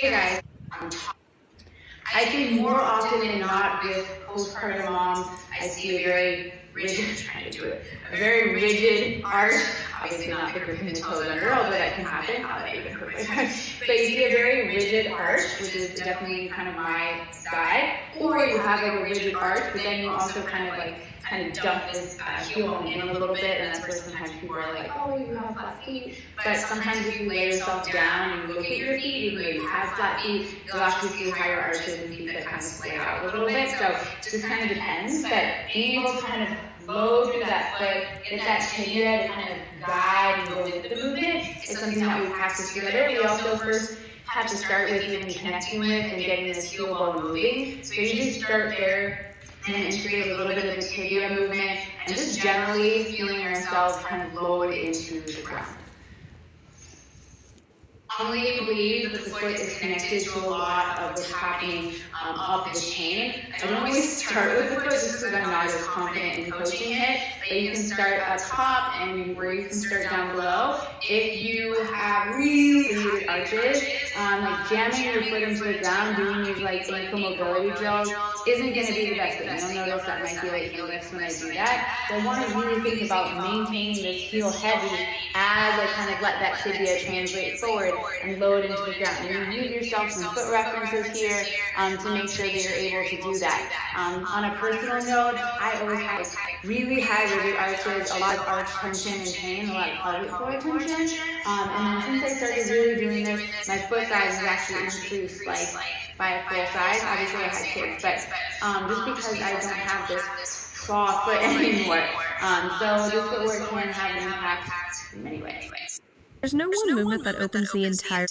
Hey guys, I think more often than not with postpartum moms, I see a very rigid, trying to do it, a very rigid arch. Obviously not the gripping the toes under, although that can happen. That even hurt my friend. But you see a very rigid arch, which is definitely kind of my side. Or you have like a rigid arch, but then you also kind of dump this heel bone in a little bit, and that's where sometimes people are like, oh, you have flat feet. But sometimes if you lay yourself down and you look at your feet, even though you have flat feet, you'll actually see higher arches and feet that kind of splay out a little bit. So it just kind of depends. But being able to kind of load through that foot, get that tibia to kind of guide and go with the movement is something that we practice together. We also first have to start with even connecting with and getting this heel bone moving. So you just start there and integrate a little bit of the tibia movement and just generally feeling yourself kind of lowered into the ground. I strongly believe that the foot is connected to a lot of what's happening up the chain. I don't always start with the foot just because I'm not as confident in coaching it, but you can start up top and where you can start down below. If you have really rigid arches, like jamming your foot into the ground, doing these like ankle mobility drills isn't going to be the best thing. You'll notice that my heel heel lifts when I do that. So I want to really think about maintaining this heel heavy as I kind of let that tibia translate forward and load into the ground. And you give yourself some foot references here to make sure that you're able to do that. On a personal note, I always have really high rigid arches, a lot of arch tension and pain, a lot of pelvic floor tension. And then since I started really doing this, my foot size has actually increased by a full size. Obviously I had kids, but just because I don't have this claw foot anymore. So this footwork can have an impact in many ways. There's no one movement that opens the entire